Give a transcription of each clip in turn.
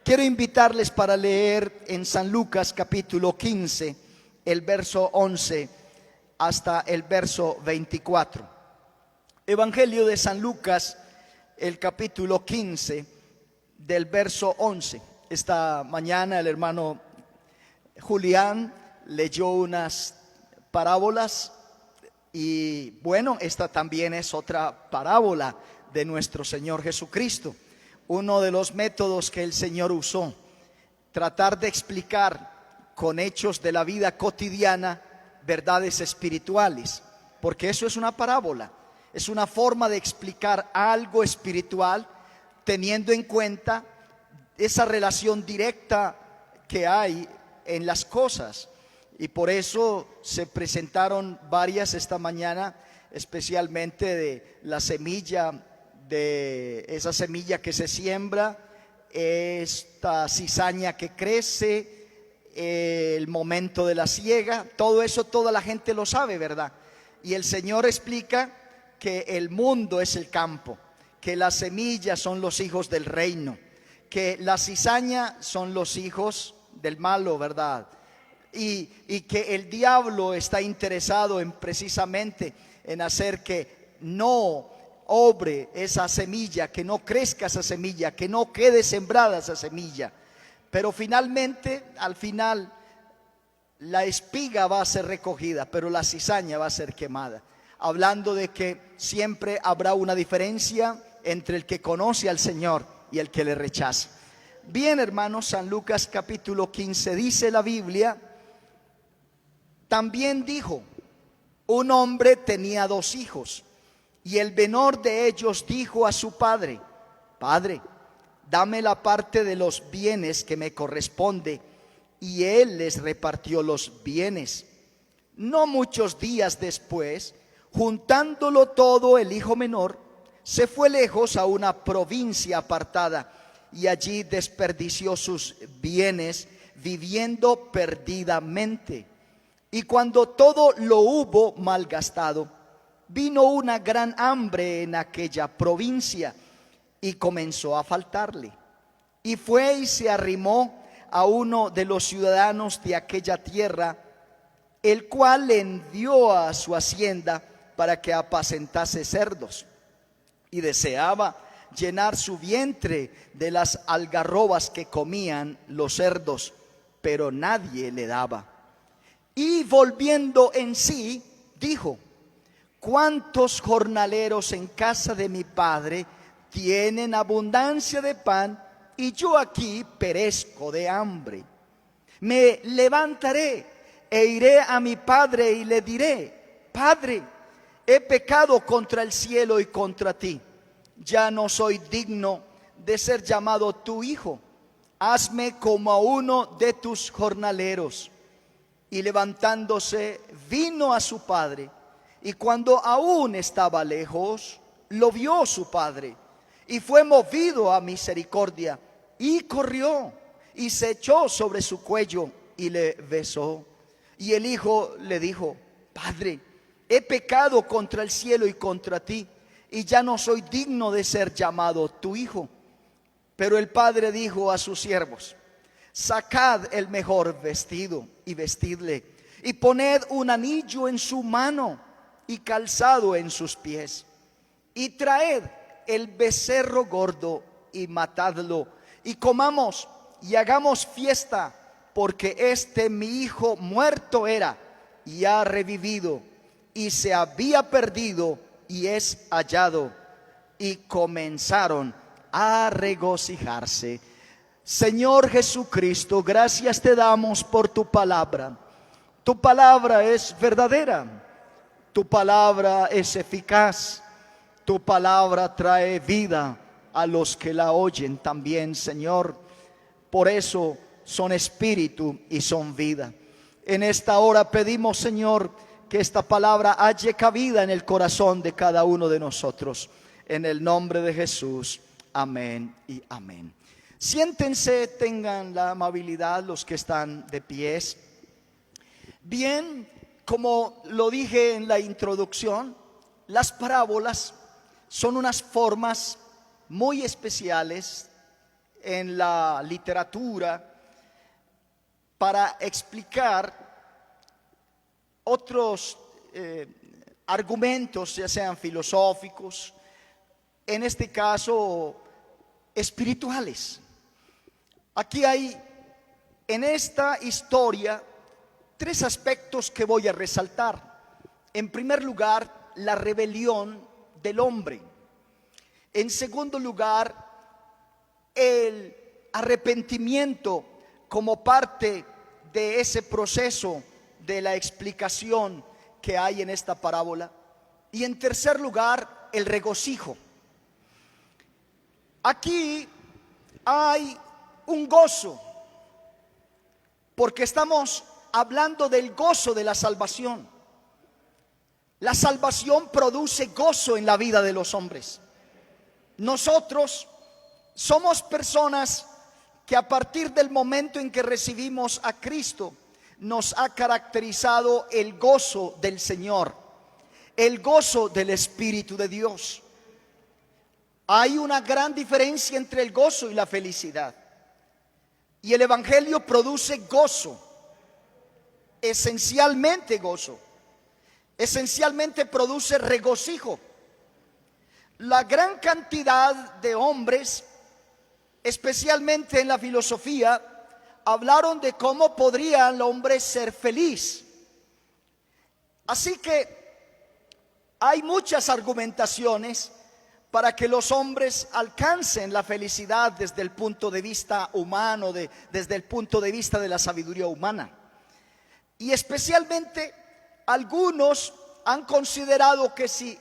Quiero invitarles para leer en San Lucas capítulo 15, el verso 11 hasta el verso 24. Evangelio de San Lucas, el capítulo 15, del verso 11. Esta mañana el hermano Julián leyó unas parábolas y bueno, esta también es otra parábola de nuestro Señor Jesucristo. Uno de los métodos que el Señor usó, tratar de explicar con hechos de la vida cotidiana verdades espirituales, porque eso es una parábola, es una forma de explicar algo espiritual teniendo en cuenta esa relación directa que hay en las cosas. Y por eso se presentaron varias esta mañana, especialmente de la semilla, de esa semilla que se siembra, esta cizaña que crece, el momento de la siega. Todo eso toda la gente lo sabe, ¿verdad? Y el Señor explica que el mundo es el campo, que las semillas son los hijos del reino, que la cizaña son los hijos del malo, ¿verdad? Y que el diablo está interesado en precisamente en hacer que no obre esa semilla, que no crezca esa semilla, que no quede sembrada esa semilla. Pero finalmente, al final, la espiga va a ser recogida, pero la cizaña va a ser quemada. Hablando de que siempre habrá una diferencia entre el que conoce al Señor y el que le rechaza. Bien, hermanos, San Lucas capítulo 15 dice la Biblia: también dijo, un hombre tenía 2 hijos, y el menor de ellos dijo a su padre: Padre, dame la parte de los bienes que me corresponde. Y él les repartió los bienes. No muchos días después, juntándolo todo, el hijo menor se fue lejos a una provincia apartada, y allí desperdició sus bienes viviendo perdidamente. Y cuando todo lo hubo malgastado, vino una gran hambre en aquella provincia y comenzó a faltarle. Y fue y se arrimó a uno de los ciudadanos de aquella tierra, el cual le envió a su hacienda para que apacentase cerdos. Y deseaba llenar su vientre de las algarrobas que comían los cerdos, pero nadie le daba. Y volviendo en sí, dijo: ¿cuántos jornaleros en casa de mi padre tienen abundancia de pan, y yo aquí perezco de hambre? Me levantaré e iré a mi padre y le diré: Padre, he pecado contra el cielo y contra ti. Ya no soy digno de ser llamado tu hijo. Hazme como a uno de tus jornaleros. Y levantándose, vino a su padre. Y cuando aún estaba lejos, lo vio su padre, y fue movido a misericordia, y corrió, y se echó sobre su cuello, y le besó. Y el hijo le dijo: Padre, he pecado contra el cielo y contra ti, y ya no soy digno de ser llamado tu hijo. Pero el padre dijo a sus siervos: sacad el mejor vestido y vestidle, y poned un anillo en su mano y calzado en sus pies, y traed el becerro gordo y matadlo, y comamos y hagamos fiesta, porque este mi hijo muerto era y ha revivido, y se había perdido y es hallado. Y comenzaron a regocijarse. Señor Jesucristo, gracias te damos por tu palabra. Tu palabra es verdadera, tu palabra es eficaz, tu palabra trae vida a los que la oyen también, Señor. Por eso son espíritu y son vida. En esta hora pedimos, Señor, que esta palabra halle cabida en el corazón de cada uno de nosotros. En el nombre de Jesús, amén y amén. Siéntense, tengan la amabilidad los que están de pies. Bien, como lo dije en la introducción, las parábolas son unas formas muy especiales en la literatura para explicar otros argumentos, ya sean filosóficos, en este caso espirituales. Aquí hay en esta historia tres aspectos que voy a resaltar. En primer lugar, la rebelión del hombre. En segundo lugar, el arrepentimiento como parte de ese proceso de la explicación que hay en esta parábola. Y en tercer lugar, el regocijo. Aquí hay un gozo, porque estamos hablando del gozo de la salvación. La salvación produce gozo en la vida de los hombres. Nosotros somos personas que a partir del momento en que recibimos a Cristo, nos ha caracterizado el gozo del Señor, el gozo del Espíritu de Dios. Hay una gran diferencia entre el gozo y la felicidad. Y el Evangelio produce gozo, esencialmente gozo, esencialmente produce regocijo. La gran cantidad de hombres, especialmente en la filosofía, hablaron de cómo podría el hombre ser feliz. Así que hay muchas argumentaciones para que los hombres alcancen la felicidad desde el punto de vista humano, desde el punto de vista de la sabiduría humana. Y especialmente algunos han considerado que si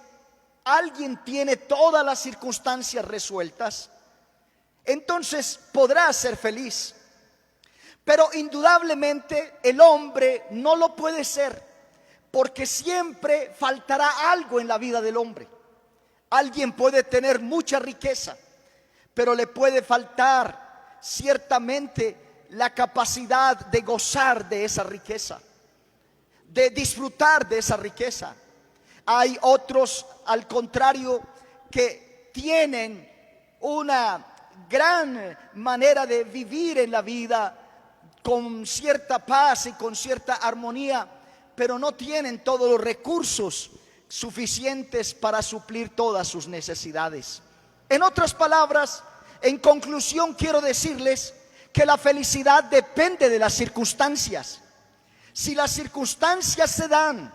alguien tiene todas las circunstancias resueltas, entonces podrá ser feliz. Pero indudablemente el hombre no lo puede ser, porque siempre faltará algo en la vida del hombre. Alguien puede tener mucha riqueza, pero le puede faltar ciertamente la capacidad de gozar de esa riqueza, de disfrutar de esa riqueza. Hay otros, al contrario, que tienen una gran manera de vivir en la vida con cierta paz y con cierta armonía, pero no tienen todos los recursos suficientes para suplir todas sus necesidades. En otras palabras, en conclusión, quiero decirles que la felicidad depende de las circunstancias. Si las circunstancias se dan,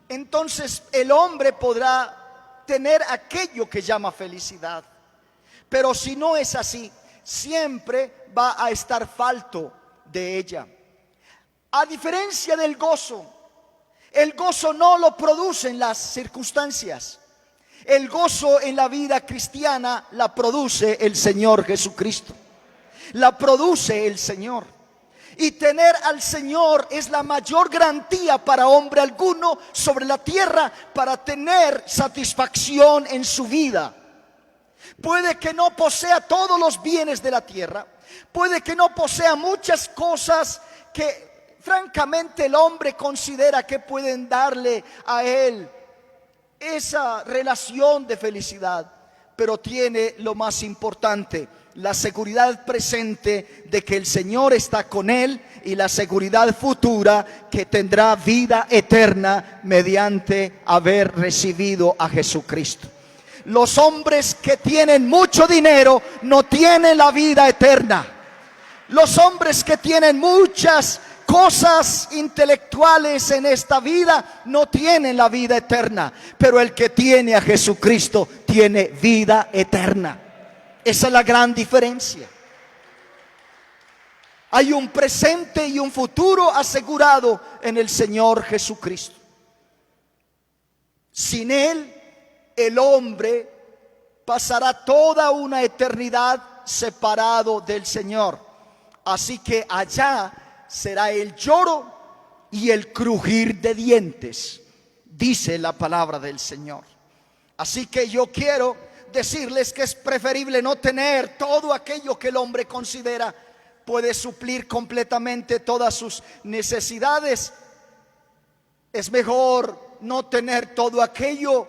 entonces el hombre podrá tener aquello que llama felicidad. Pero si no es así, siempre va a estar falto de ella. A diferencia del gozo, el gozo no lo producen las circunstancias. El gozo en la vida cristiana la produce el Señor Jesucristo. La produce el Señor. Y tener al Señor es la mayor garantía para hombre alguno sobre la tierra para tener satisfacción en su vida. Puede que no posea todos los bienes de la tierra, puede que no posea muchas cosas que francamente el hombre considera que pueden darle a él esa relación de felicidad, pero tiene lo más importante, la seguridad presente de que el Señor está con él y la seguridad futura que tendrá vida eterna mediante haber recibido a Jesucristo. Los hombres que tienen mucho dinero no tienen la vida eterna. Los hombres que tienen muchas cosas intelectuales en esta vida no tienen la vida eterna, pero el que tiene a Jesucristo tiene vida eterna. Esa es la gran diferencia. Hay un presente y un futuro asegurado en el Señor Jesucristo. Sin Él, el hombre pasará toda una eternidad separado del Señor. Así que allá será el lloro y el crujir de dientes, dice la palabra del Señor. Así que yo quiero decirles que es preferible no tener todo aquello que el hombre considera puede suplir completamente todas sus necesidades. Es mejor no tener todo aquello,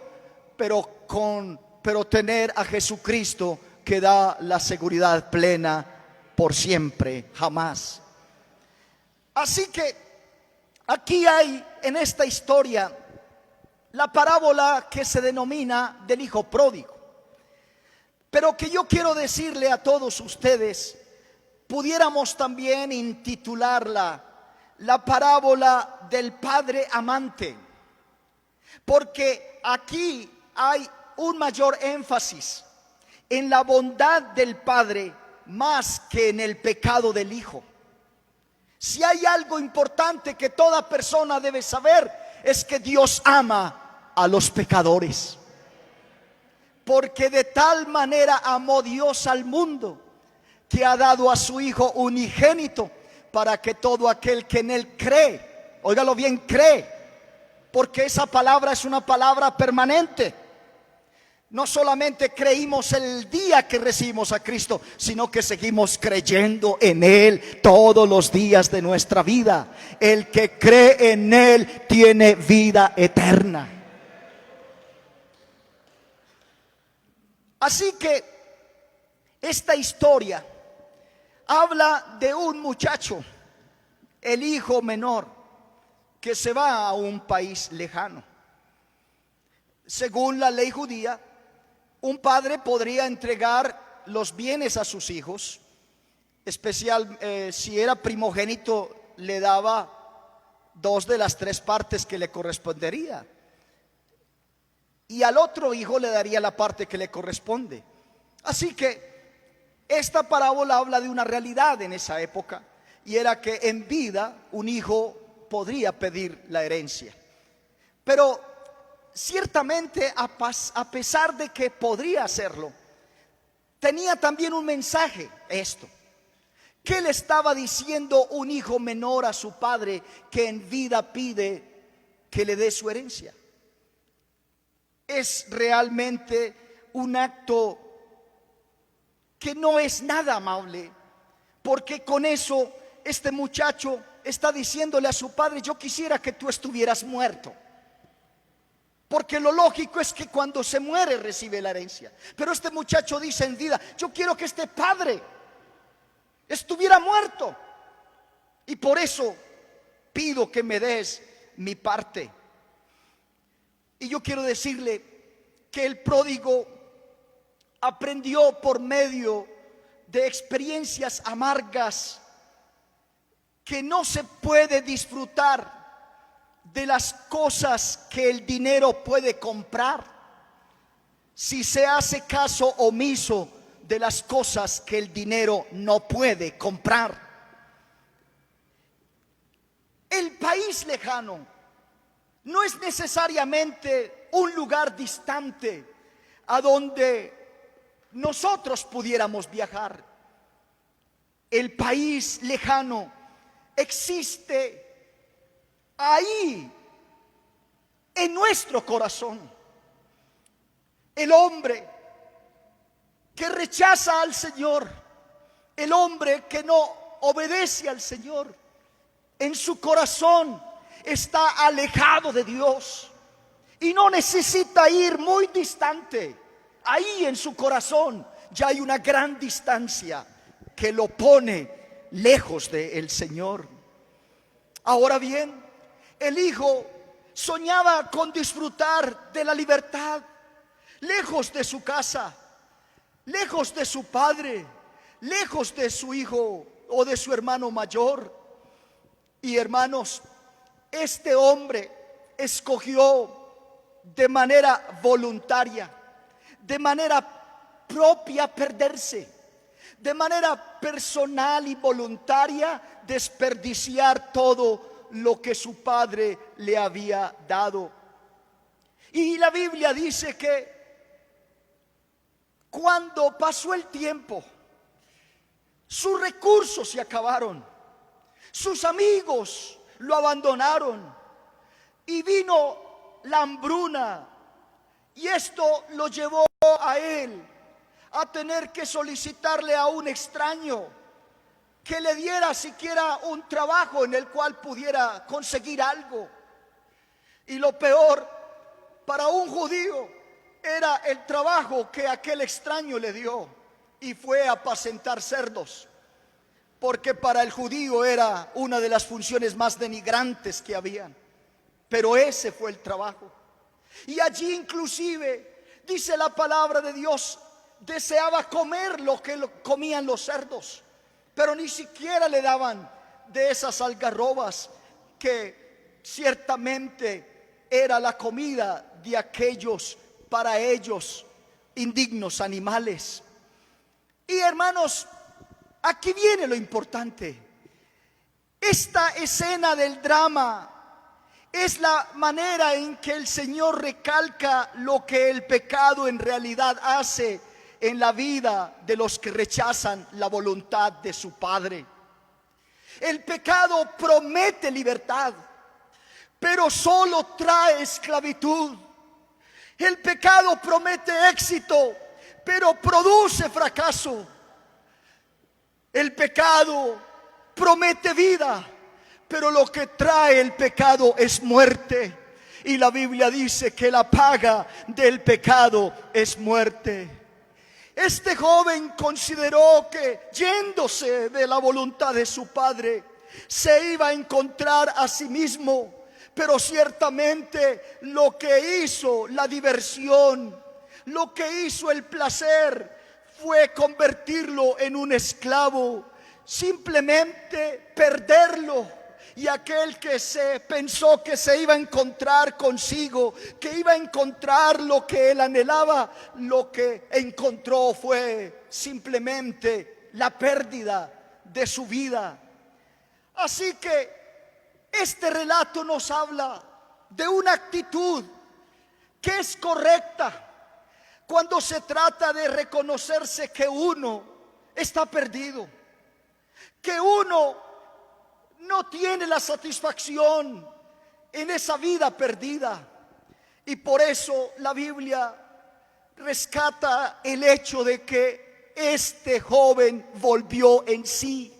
pero tener a Jesucristo, que da la seguridad plena por siempre, jamás. Así que aquí hay en esta historia la parábola que se denomina del hijo pródigo, pero que yo quiero decirle a todos ustedes, pudiéramos también intitularla la parábola del padre amante, porque aquí hay un mayor énfasis en la bondad del padre más que en el pecado del hijo. Si hay algo importante que toda persona debe saber, es que Dios ama a los pecadores, porque de tal manera amó Dios al mundo que ha dado a su Hijo unigénito, para que todo aquel que en Él cree, óigalo bien, cree, porque esa palabra es una palabra permanente. No solamente creímos el día que recibimos a Cristo, sino que seguimos creyendo en Él todos los días de nuestra vida. El que cree en Él tiene vida eterna. Así que esta historia habla de un muchacho, el hijo menor, que se va a un país lejano. Según la ley judía, un padre podría entregar los bienes a sus hijos, especial si era primogénito, le daba 2 de las 3 partes que le correspondería, y al otro hijo le daría la parte que le corresponde. Así que esta parábola habla de una realidad en esa época, y era que en vida un hijo podría pedir la herencia. Pero ciertamente, a pesar de que podría hacerlo, tenía también un mensaje esto. ¿Qué le estaba diciendo un hijo menor a su padre que en vida pide que le dé su herencia? Es realmente un acto que no es nada amable, porque con eso este muchacho está diciéndole a su padre: yo quisiera que tú estuvieras muerto, porque lo lógico es que cuando se muere recibe la herencia. Pero este muchacho dice en vida: yo quiero que este padre estuviera muerto, y por eso pido que me des mi parte. Y yo quiero decirle que el pródigo aprendió por medio de experiencias amargas que no se puede disfrutar de las cosas que el dinero puede comprar si se hace caso omiso de las cosas que el dinero no puede comprar. El país lejano no es necesariamente un lugar distante a donde nosotros pudiéramos viajar. El país lejano existe ahí, en nuestro corazón. El hombre que rechaza al Señor, el hombre que no obedece al Señor, en su corazón está alejado de Dios y no necesita ir muy distante. Ahí en su corazón ya hay una gran distancia que lo pone lejos del Señor. Ahora bien, el hijo soñaba con disfrutar de la libertad, lejos de su casa, lejos de su padre, lejos de su hijo o de su hermano mayor. Y hermanos, este hombre escogió de manera voluntaria, de manera propia, perderse, de manera personal y voluntaria, desperdiciar todo lo que su padre le había dado. Y la Biblia dice que cuando pasó el tiempo, sus recursos se acabaron, sus amigos lo abandonaron y vino la hambruna, y esto lo llevó a él a tener que solicitarle a un extraño que le diera siquiera un trabajo en el cual pudiera conseguir algo. Y lo peor para un judío era el trabajo que aquel extraño le dio. y fue a apacentar cerdos, porque para el judío era una de las funciones más denigrantes que habían, pero ese fue el trabajo. Y allí inclusive, dice la palabra de Dios, deseaba comer lo que comían los cerdos, pero ni siquiera le daban de esas algarrobas que ciertamente era la comida de aquellos, para ellos, indignos animales. Y hermanos, aquí viene lo importante. Esta escena del drama es la manera en que el Señor recalca lo que el pecado en realidad hace en la vida de los que rechazan la voluntad de su Padre. El pecado promete libertad, pero solo trae esclavitud. El pecado promete éxito, pero produce fracaso. El pecado promete vida, pero lo que trae el pecado es muerte. Y la Biblia dice que la paga del pecado es muerte. Este joven consideró que yéndose de la voluntad de su padre se iba a encontrar a sí mismo, pero ciertamente lo que hizo la diversión, lo que hizo el placer, fue convertirlo en un esclavo, simplemente perderlo. Y aquel que se pensó que se iba a encontrar consigo, que iba a encontrar lo que él anhelaba, lo que encontró fue simplemente la pérdida de su vida. Así que este relato nos habla de una actitud que es correcta cuando se trata de reconocerse que uno está perdido, que uno no tiene la satisfacción en esa vida perdida. Y por eso la Biblia rescata el hecho de que este joven volvió en sí.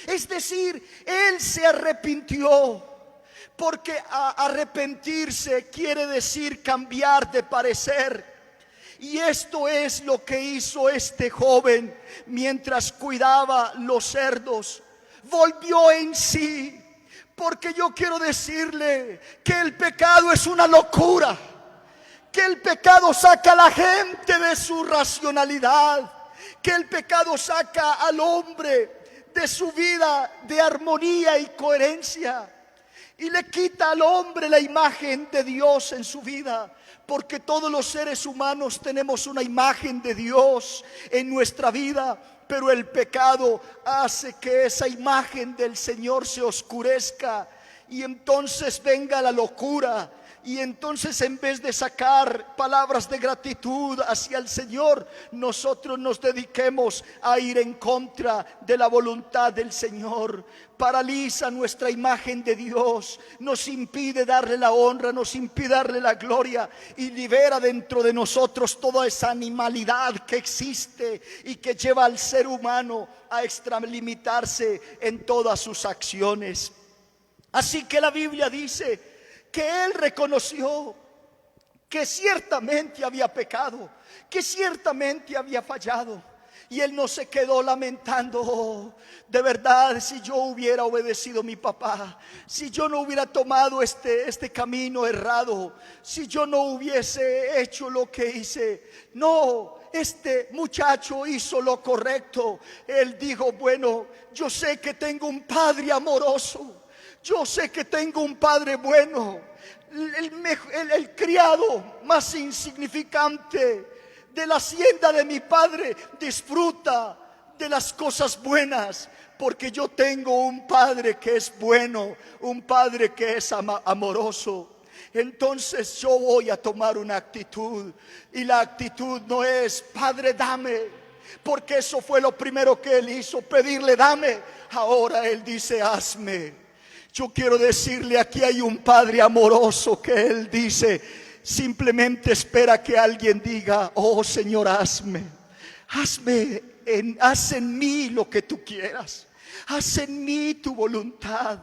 Es decir, él se arrepintió, porque arrepentirse quiere decir cambiar de parecer. Y esto es lo que hizo este joven mientras cuidaba los cerdos. Volvió en sí, porque yo quiero decirle que el pecado es una locura, que el pecado saca a la gente de su racionalidad, que el pecado saca al hombre de su vida de armonía y coherencia, y le quita al hombre la imagen de Dios en su vida. Porque todos los seres humanos tenemos una imagen de Dios en nuestra vida, pero el pecado hace que esa imagen del Señor se oscurezca y entonces venga la locura. Y entonces, en vez de sacar palabras de gratitud hacia el Señor, nosotros nos dediquemos a ir en contra de la voluntad del Señor. Paraliza nuestra imagen de Dios, nos impide darle la honra, nos impide darle la gloria, y libera dentro de nosotros toda esa animalidad que existe y que lleva al ser humano a extralimitarse en todas sus acciones. Así que la Biblia dice que él reconoció que ciertamente había pecado, que ciertamente había fallado. Y él no se quedó lamentando: oh, de verdad, si yo hubiera obedecido a mi papá, si yo no hubiera tomado este camino errado, si yo no hubiese hecho lo que hice. No, este muchacho hizo lo correcto. Él dijo: bueno, yo sé que tengo un padre amoroso, yo sé que tengo un padre bueno. El criado más insignificante de la hacienda de mi padre disfruta de las cosas buenas, porque yo tengo un padre que es bueno, un padre que es amoroso. Entonces yo voy a tomar una actitud, y la actitud no es: Padre, dame, porque eso fue lo primero que él hizo, pedirle dame. Ahora él dice: hazme. Yo quiero decirle, aquí hay un Padre amoroso que él dice, simplemente espera que alguien diga: oh Señor, hazme, haz en mí lo que tú quieras, haz en mí tu voluntad.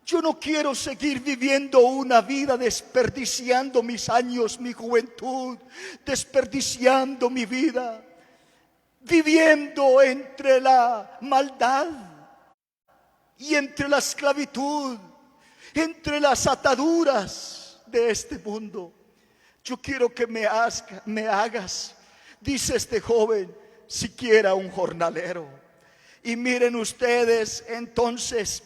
Yo no quiero seguir viviendo una vida desperdiciando mis años, mi juventud, desperdiciando mi vida. viviendo entre la maldad y entre la esclavitud, entre las ataduras de este mundo. Yo quiero que me hagas, dice este joven, siquiera un jornalero. Y miren ustedes entonces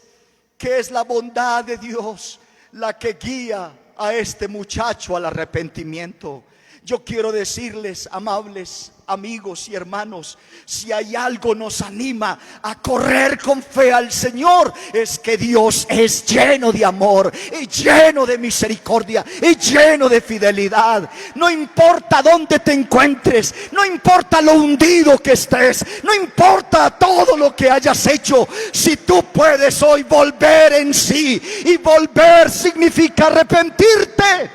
que es la bondad de Dios la que guía a este muchacho al arrepentimiento. Yo quiero decirles, amables amigos y hermanos, si hay algo nos anima a correr con fe al Señor, es que Dios es lleno de amor y lleno de misericordia y lleno de fidelidad. No importa dónde te encuentres, no importa lo hundido que estés, no importa todo lo que hayas hecho, si tú puedes hoy volver en sí, y volver significa arrepentirte,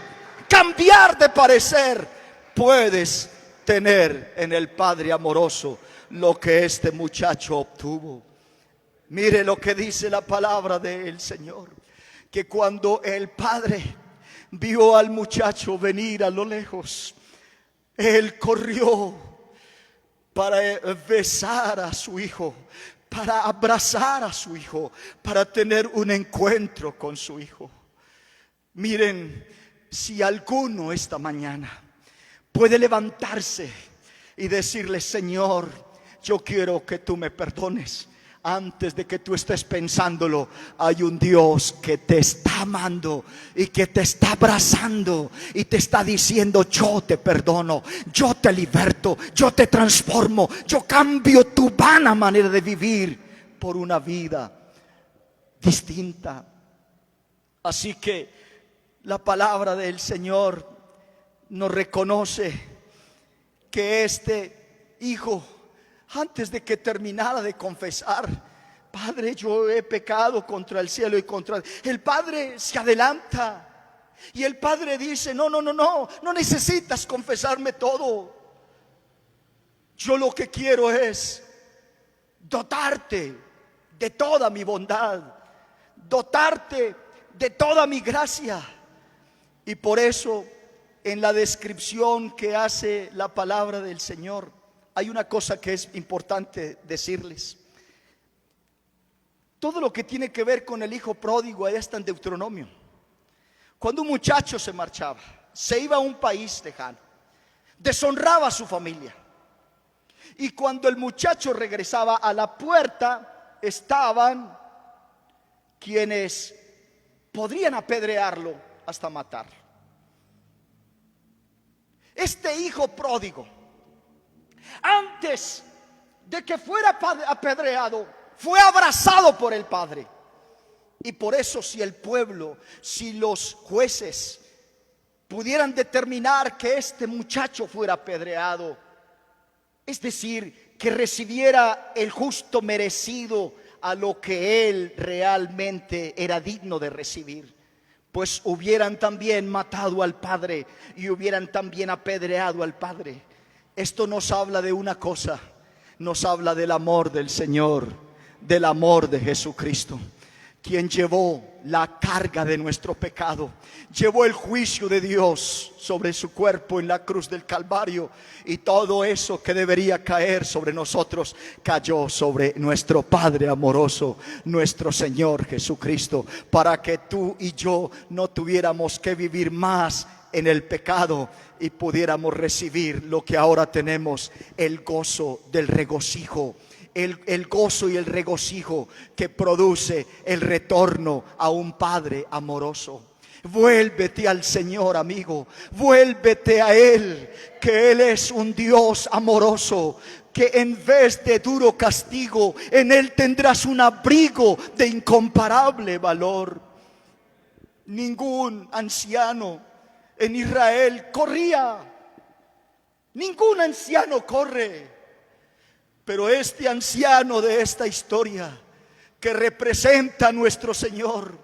cambiar de parecer, puedes tener en el Padre amoroso lo que este muchacho obtuvo. Mire lo que dice la palabra del Señor, que cuando el padre vio al muchacho venir a lo lejos, él corrió para besar a su hijo, para abrazar a su hijo, para tener un encuentro con su hijo. Miren, si alguno esta mañana puede levantarse y decirle: Señor, yo quiero que tú me perdones, antes de que tú estés pensándolo, hay un Dios que te está amando y que te está abrazando y te está diciendo: yo te perdono, yo te liberto, yo te transformo, yo cambio tu vana manera de vivir por una vida distinta. Así que la palabra del Señor nos reconoce que este hijo, antes de que terminara de confesar: Padre, yo he pecado contra el cielo y contra... El padre se adelanta y el padre dice: no necesitas confesarme todo. Yo lo que quiero es dotarte de toda mi bondad, dotarte de toda mi gracia. Y por eso, en la descripción que hace la palabra del Señor, hay una cosa que es importante decirles. Todo lo que tiene que ver con el hijo pródigo, ahí está en Deuteronomio. Cuando un muchacho se marchaba, se iba a un país lejano, deshonraba a su familia, y cuando el muchacho regresaba, a la puerta estaban quienes podrían apedrearlo hasta matarlo. Este hijo pródigo, antes de que fuera apedreado, fue abrazado por el padre. Y por eso, si el pueblo, si los jueces pudieran determinar que este muchacho fuera apedreado, es decir, que recibiera el justo merecido a lo que él realmente era digno de recibir, pues hubieran también matado al padre y hubieran también apedreado al padre. Esto nos habla de una cosa, nos habla del amor del Señor, del amor de Jesucristo, quien llevó la carga de nuestro pecado, llevó el juicio de Dios sobre su cuerpo en la cruz del Calvario, y todo eso que debería caer sobre nosotros cayó sobre nuestro Padre amoroso, nuestro Señor Jesucristo, para que tú y yo no tuviéramos que vivir más en el pecado y pudiéramos recibir lo que ahora tenemos, el gozo del regocijo. El gozo y el regocijo que produce el retorno a un Padre amoroso. Vuélvete al Señor, amigo, vuélvete a Él, que Él es un Dios amoroso, que en vez de duro castigo, en Él tendrás un abrigo de incomparable valor. Ningún anciano en Israel corría, ningún anciano corre. Pero este anciano de esta historia, que representa a nuestro Señor,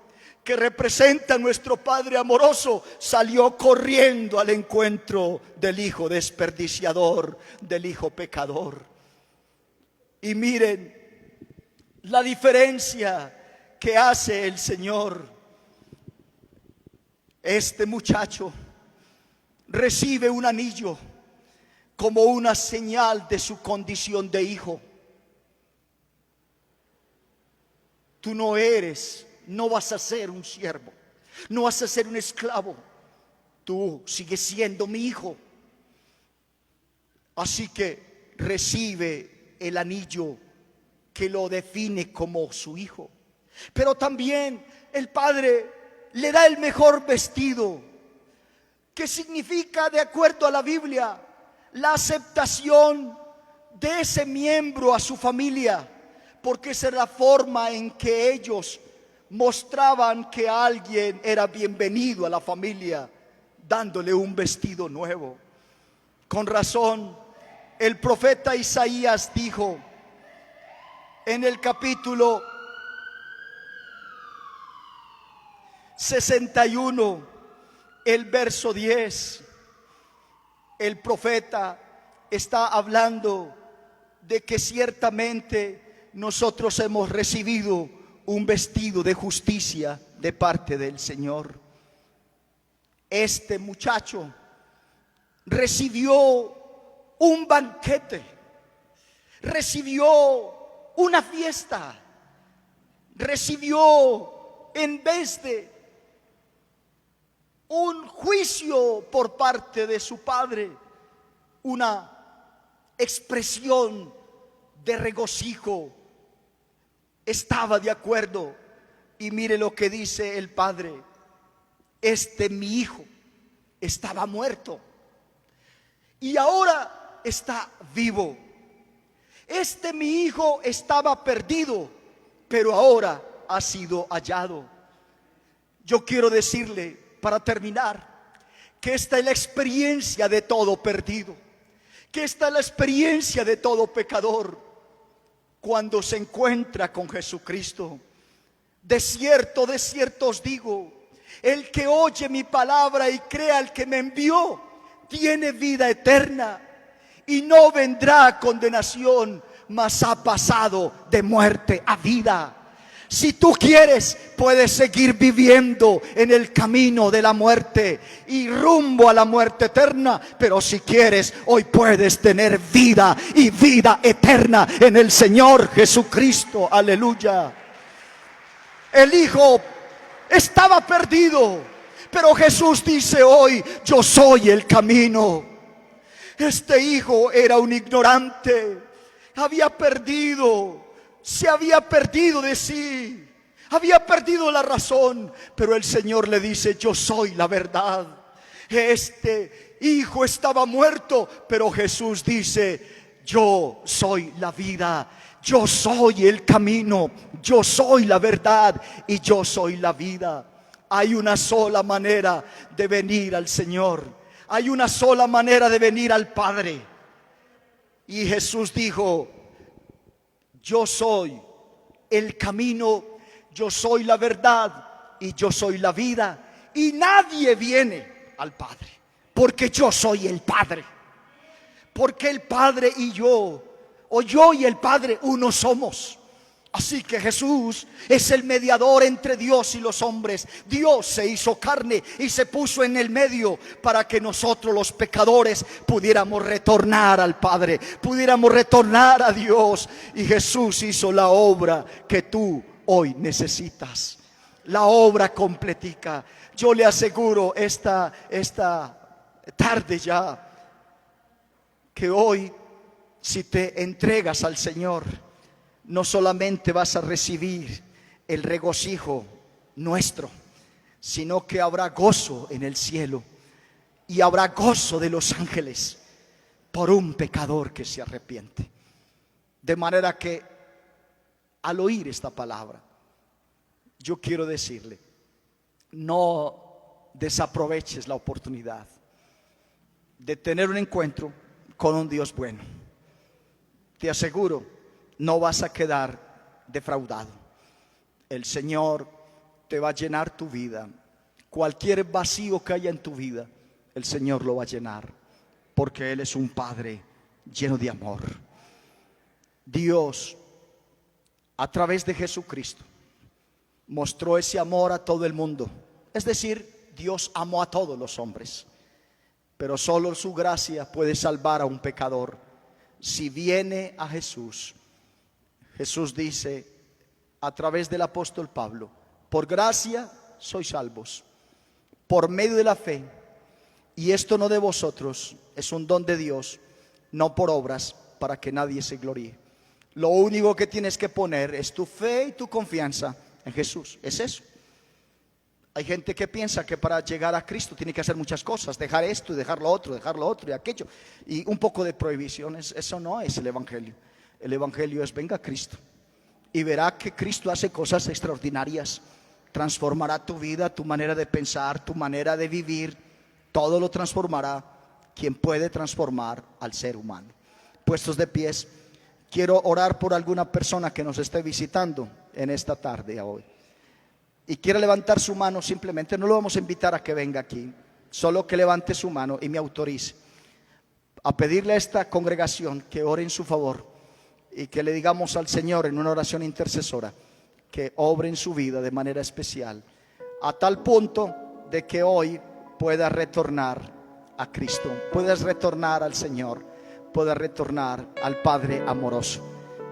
que representa a nuestro Padre amoroso, salió corriendo al encuentro del hijo desperdiciador, del hijo pecador. Y miren la diferencia que hace el Señor. Este muchacho recibe un anillo como una señal de su condición de hijo. Tú no vas a ser un siervo, no vas a ser un esclavo. Tú sigues siendo mi hijo. Así que recibe el anillo que lo define como su hijo. Pero también el padre le da el mejor vestido, que significa, de acuerdo a la Biblia, la aceptación de ese miembro a su familia, porque esa es la forma en que ellos mostraban que alguien era bienvenido a la familia, dándole un vestido nuevo. Con razón, el profeta Isaías dijo en el capítulo 61, el verso 10, el profeta está hablando de que ciertamente nosotros hemos recibido un vestido de justicia de parte del Señor. Este muchacho recibió un banquete, recibió una fiesta, recibió, en vez de un juicio por parte de su padre, una expresión de regocijo. Estaba de acuerdo. Y mire lo que dice el padre: mi hijo estaba muerto y ahora está vivo. Mi hijo estaba perdido, pero ahora ha sido hallado. Yo quiero decirle, para terminar, que esta es la experiencia de todo perdido, que esta es la experiencia de todo pecador cuando se encuentra con Jesucristo. De cierto os digo, el que oye mi palabra y crea al que me envió, tiene vida eterna y no vendrá a condenación, mas ha pasado de muerte a vida. Si tú quieres, puedes seguir viviendo en el camino de la muerte y rumbo a la muerte eterna. Pero si quieres, hoy puedes tener vida y vida eterna en el Señor Jesucristo. Aleluya. El hijo estaba perdido, pero Jesús dice hoy: yo soy el camino. Este hijo era un ignorante, se había perdido de sí, había perdido la razón, pero el Señor le dice: yo soy la verdad. Este hijo estaba muerto, pero Jesús dice: yo soy la vida, yo soy el camino, yo soy la verdad y yo soy la vida. Hay una sola manera de venir al Señor, hay una sola manera de venir al Padre. Y Jesús dijo: yo soy el camino, yo soy la verdad y yo soy la vida. Y nadie viene al Padre, porque yo soy el Padre. Porque el Padre y yo, o yo y el Padre, uno somos. Así que Jesús es el mediador entre Dios y los hombres. Dios se hizo carne y se puso en el medio para que nosotros, los pecadores, pudiéramos retornar al Padre, pudiéramos retornar a Dios. Y Jesús hizo la obra que tú hoy necesitas, la obra completica. Yo le aseguro esta tarde ya, que hoy, si te entregas al Señor, no solamente vas a recibir el regocijo nuestro, sino que habrá gozo en el cielo y habrá gozo de los ángeles por un pecador que se arrepiente. De manera que al oír esta palabra, yo quiero decirle: no desaproveches la oportunidad de tener un encuentro con un Dios bueno. Te aseguro, no vas a quedar defraudado. El Señor te va a llenar tu vida. Cualquier vacío que haya en tu vida, el Señor lo va a llenar, porque Él es un Padre lleno de amor. Dios, a través de Jesucristo, mostró ese amor a todo el mundo. Es decir, Dios amó a todos los hombres. pero solo su gracia puede salvar a un pecador. Si viene a Jesús, Jesús dice a través del apóstol Pablo: por gracia sois salvos, por medio de la fe, y esto no de vosotros, es un don de Dios, no por obras, para que nadie se gloríe. Lo único que tienes que poner es tu fe y tu confianza en Jesús. Es eso. Hay gente que piensa que para llegar a Cristo tiene que hacer muchas cosas, dejar esto y dejar lo otro y aquello, y un poco de prohibiciones. Eso no es el Evangelio. El Evangelio es: venga a Cristo y verá que Cristo hace cosas extraordinarias. Transformará tu vida, tu manera de pensar, tu manera de vivir. Todo lo transformará quien puede transformar al ser humano. Puestos de pies, quiero orar por alguna persona que nos esté visitando en esta tarde hoy y quiere levantar su mano. Simplemente no lo vamos a invitar a que venga aquí, solo que levante su mano y me autorice a pedirle a esta congregación que ore en su favor y que le digamos al Señor en una oración intercesora que obre en su vida de manera especial, a tal punto de que hoy pueda retornar a Cristo, puedas retornar al Señor, puedas retornar al Padre amoroso.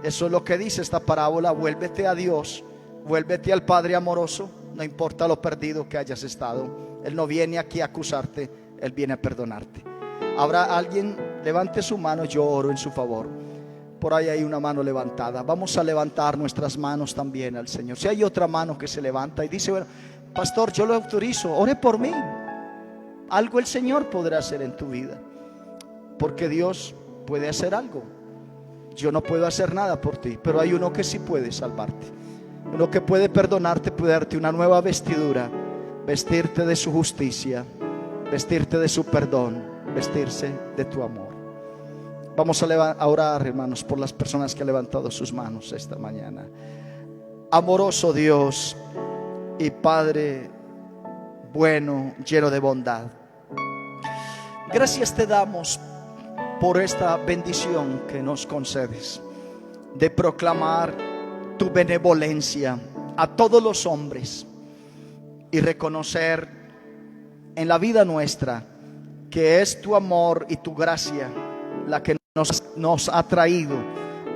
Eso es lo que dice esta parábola: vuélvete a Dios, vuélvete al Padre amoroso, no importa lo perdido que hayas estado. Él no viene aquí a acusarte, Él viene a perdonarte. ¿Habrá alguien? Levante su mano, yo oro en su favor. Por ahí hay una mano levantada. Vamos a levantar nuestras manos también al Señor. Si hay otra mano que se levanta y dice: bueno, pastor, yo lo autorizo, ore por mí. Algo el Señor podrá hacer en tu vida, porque Dios puede hacer algo. Yo no puedo hacer nada por ti, pero hay uno que sí puede salvarte, uno que puede perdonarte, puede darte una nueva vestidura, vestirte de su justicia, vestirte de su perdón, vestirse de tu amor. Vamos a orar, hermanos, por las personas que han levantado sus manos esta mañana. Amoroso Dios y Padre bueno, lleno de bondad, gracias te damos por esta bendición que nos concedes de proclamar tu benevolencia a todos los hombres y reconocer en la vida nuestra que es tu amor y tu gracia la que nos ha traído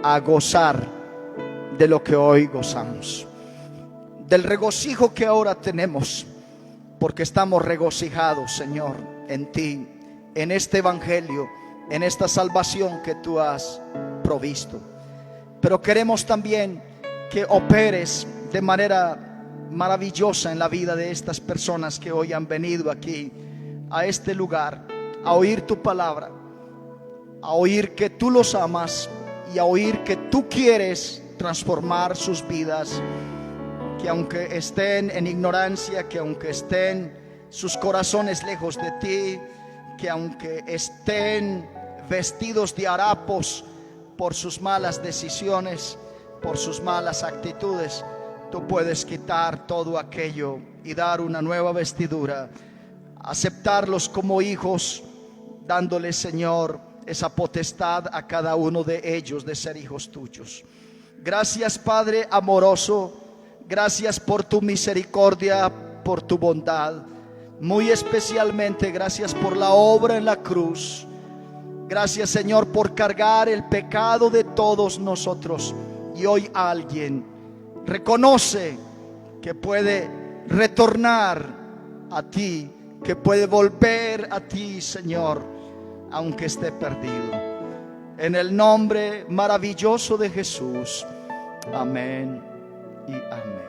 a gozar de lo que hoy gozamos, del regocijo que ahora tenemos, porque estamos regocijados, Señor, en ti, en este evangelio, en esta salvación que tú has provisto. Pero queremos también que operes de manera maravillosa en la vida de estas personas que hoy han venido aquí a este lugar a oír tu palabra, a oír que tú los amas y a oír que tú quieres transformar sus vidas, que aunque estén en ignorancia, que aunque estén sus corazones lejos de ti, que aunque estén vestidos de harapos por sus malas decisiones, por sus malas actitudes, tú puedes quitar todo aquello y dar una nueva vestidura, aceptarlos como hijos, dándoles, Señor, esa potestad a cada uno de ellos de ser hijos tuyos. Gracias, Padre amoroso. Gracias por tu misericordia, por tu bondad. Muy especialmente gracias por la obra en la cruz. Gracias, Señor, por cargar el pecado de todos nosotros. Y hoy alguien reconoce que puede retornar a ti, que puede volver a ti, Señor, aunque esté perdido. En el nombre maravilloso de Jesús. Amén y amén.